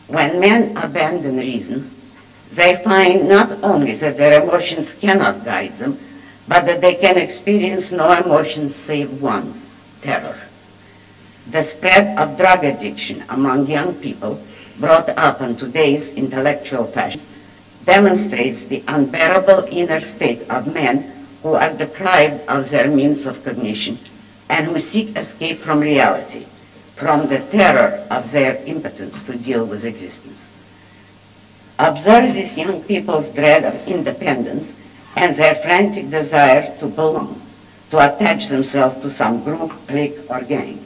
When men abandon reason, they find not only that their emotions cannot guide them, but that they can experience no emotions save one, terror. The spread of drug addiction among young people brought up in today's intellectual fashion demonstrates the unbearable inner state of men who are deprived of their means of cognition and who seek escape from reality, from the terror of their impotence to deal with existence. Observe these young people's dread of independence and their frantic desire to belong, to attach themselves to some group, clique, or gang.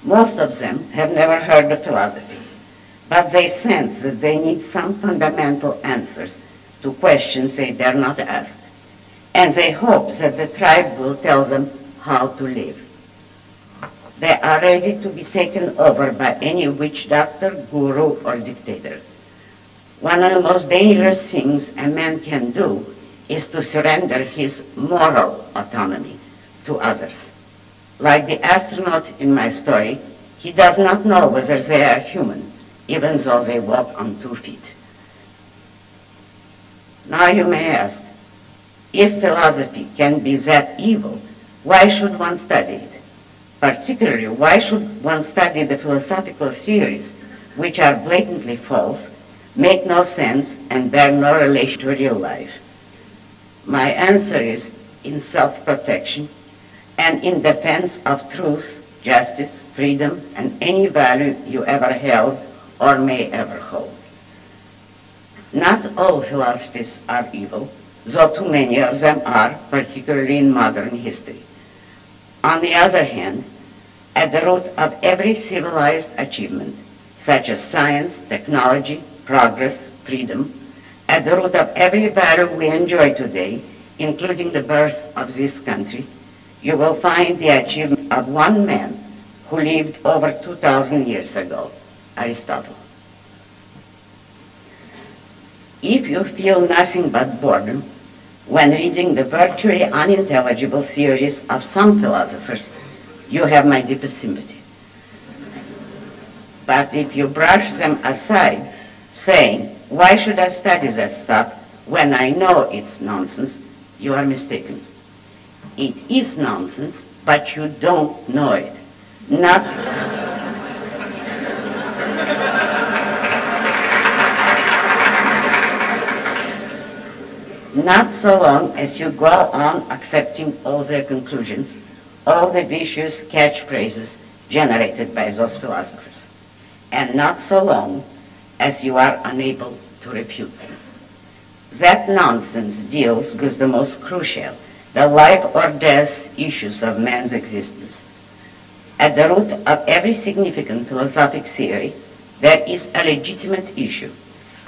Most of them have never heard of philosophy, but they sense that they need some fundamental answers to questions they dare not ask, and they hope that the tribe will tell them how to live. They are ready to be taken over by any witch doctor, guru, or dictator. One of the most dangerous things a man can do is to surrender his moral autonomy to others. Like the astronaut in my story, he does not know whether they are human, even though they walk on 2 feet. Now you may ask, if philosophy can be that evil, why should one study it? Particularly, why should one study the philosophical theories which are blatantly false, make no sense, and bear no relation to real life? My answer is in self-protection and in defense of truth, justice, freedom, and any value you ever held or may ever hold. Not all philosophies are evil, though too many of them are, particularly in modern history. On the other hand, at the root of every civilized achievement, such as science, technology, progress, freedom, at the root of every value we enjoy today, including the birth of this country, you will find the achievement of one man who lived over 2,000 years ago, Aristotle. If you feel nothing but boredom when reading the virtually unintelligible theories of some philosophers, you have my deepest sympathy. But if you brush them aside, saying, why should I study that stuff when I know it's nonsense, you are mistaken. It is nonsense, but you don't know it. Not so long as you go on accepting all their conclusions, all the vicious catchphrases generated by those philosophers, and not so long as you are unable to refute them. That nonsense deals with the most crucial, the life or death issues of man's existence. At the root of every significant philosophic theory, there is a legitimate issue,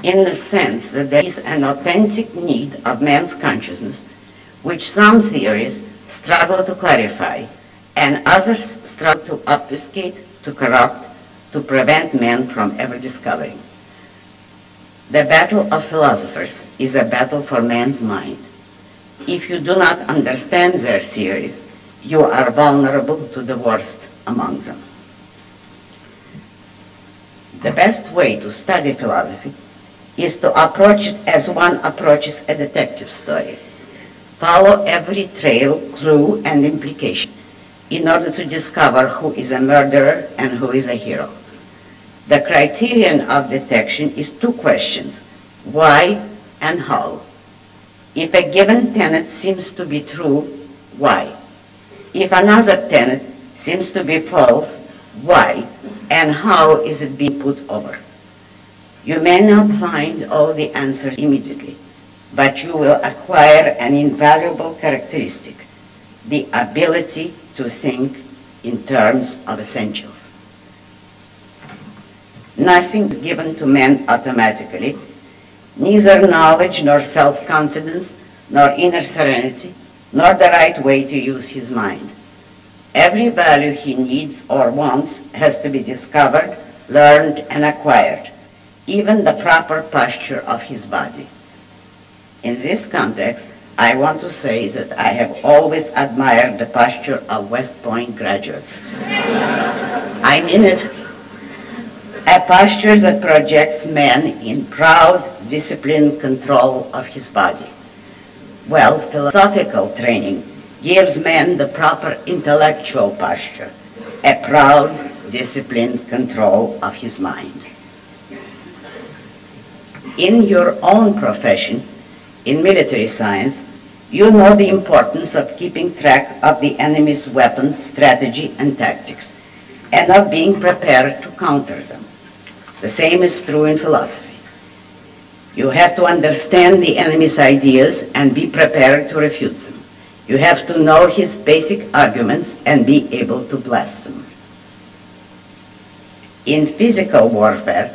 in the sense that there is an authentic need of man's consciousness, which some theories struggle to clarify, and others struggle to obfuscate, to corrupt, to prevent man from ever discovering. The battle of philosophers is a battle for man's mind. If you do not understand their theories, you are vulnerable to the worst among them. The best way to study philosophy is to approach it as one approaches a detective story. Follow every trail, clue, and implication in order to discover who is a murderer and who is a hero. The criterion of detection is 2 questions: why and how. If a given tenet seems to be true, why? If another tenet seems to be false, why? And how is it being put over? You may not find all the answers immediately, but you will acquire an invaluable characteristic, the ability to think in terms of essentials. Nothing is given to man automatically, neither knowledge nor self-confidence, nor inner serenity, nor the right way to use his mind. Every value he needs or wants has to be discovered, learned, and acquired, even the proper posture of his body. In this context, I want to say that I have always admired the posture of West Point graduates. I mean it. a posture that projects man in proud, disciplined control of his body. Well, philosophical training gives man the proper intellectual posture, a proud, disciplined control of his mind. In your own profession, in military science, you know the importance of keeping track of the enemy's weapons, strategy, and tactics, and of being prepared to counter them. The same is true in philosophy. You have to understand the enemy's ideas and be prepared to refute them. You have to know his basic arguments and be able to blast them. In physical warfare,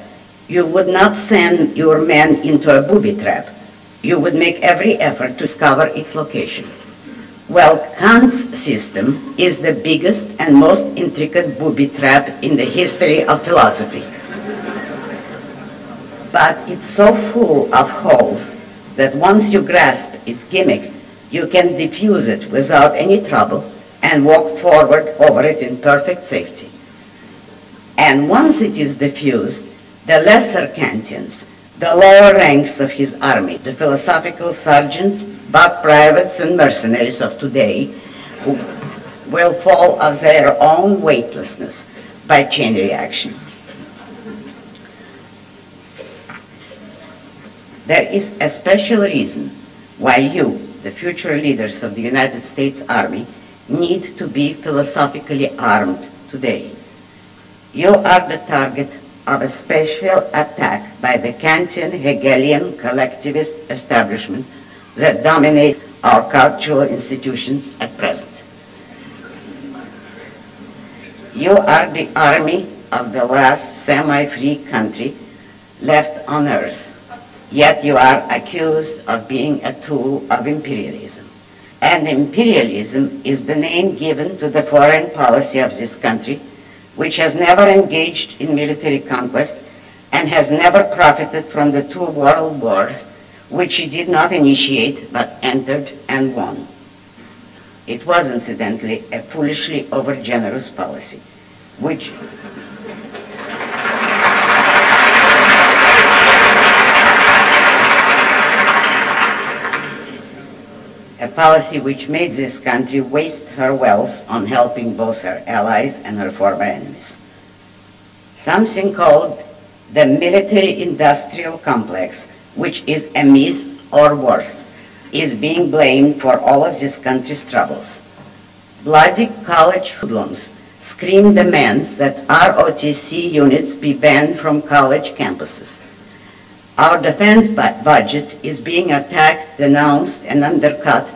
you would not send your men into a booby trap. You would make every effort to discover its location. Well, Kant's system is the biggest and most intricate booby trap in the history of philosophy. But it's so full of holes that once you grasp its gimmick, you can diffuse it without any trouble and walk forward over it in perfect safety. And once it is diffused, the lesser Kantians, the lower ranks of his army, the philosophical sergeants, buck privates, and mercenaries of today, will fall of their own weightlessness by chain reaction. There is a special reason why you, the future leaders of the United States Army, need to be philosophically armed today. You are the target of a special attack by the Kantian Hegelian collectivist establishment that dominates our cultural institutions at present. You are the army of the last semi-free country left on earth. Yet you are accused of being a tool of imperialism. And imperialism is the name given to the foreign policy of this country, which has never engaged in military conquest and has never profited from the 2 world wars, which it did not initiate but entered and won. It was, incidentally, a foolishly overgenerous policy, which made this country waste her wealth on helping both her allies and her former enemies. Something called the military-industrial complex, which is a myth or worse, is being blamed for all of this country's troubles. Bloody college hoodlums scream demands that ROTC units be banned from college campuses. Our defense budget is being attacked, denounced, and undercut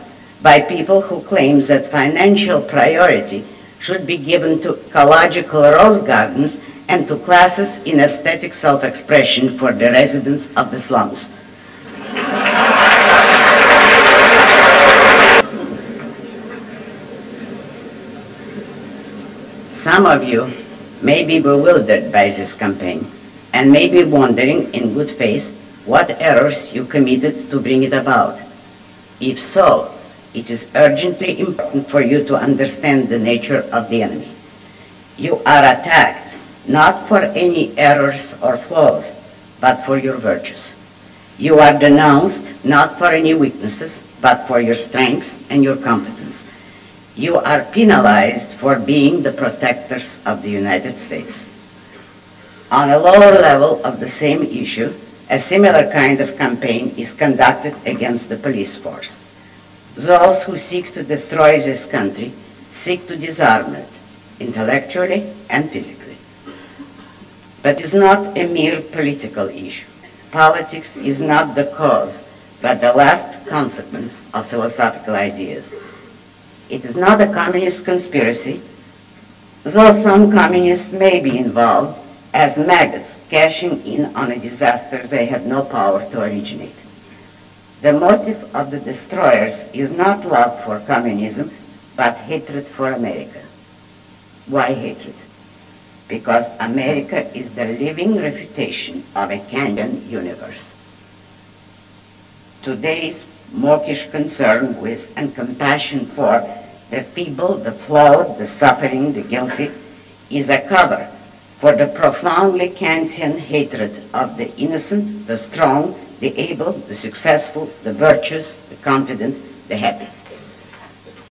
by people who claim that financial priority should be given to ecological rose gardens and to classes in aesthetic self-expression for the residents of the slums. Some of you may be bewildered by this campaign and may be wondering in good faith what errors you committed to bring it about. If so, it is urgently important for you to understand the nature of the enemy. You are attacked not for any errors or flaws, but for your virtues. You are denounced not for any weaknesses, but for your strengths and your competence. You are penalized for being the protectors of the United States. On a lower level of the same issue, a similar kind of campaign is conducted against the police force. Those who seek to destroy this country seek to disarm it, intellectually and physically. But it is not a mere political issue. Politics is not the cause, but the last consequence of philosophical ideas. It is not a communist conspiracy, though some communists may be involved as maggots cashing in on a disaster they had no power to originate. The motive of the destroyers is not love for communism, but hatred for America. Why hatred? Because America is the living refutation of a Kantian universe. Today's mawkish concern with and compassion for the feeble, the flawed, the suffering, the guilty is a cover for the profoundly Kantian hatred of the innocent, the strong, the able, the successful, the virtuous, the confident, the happy.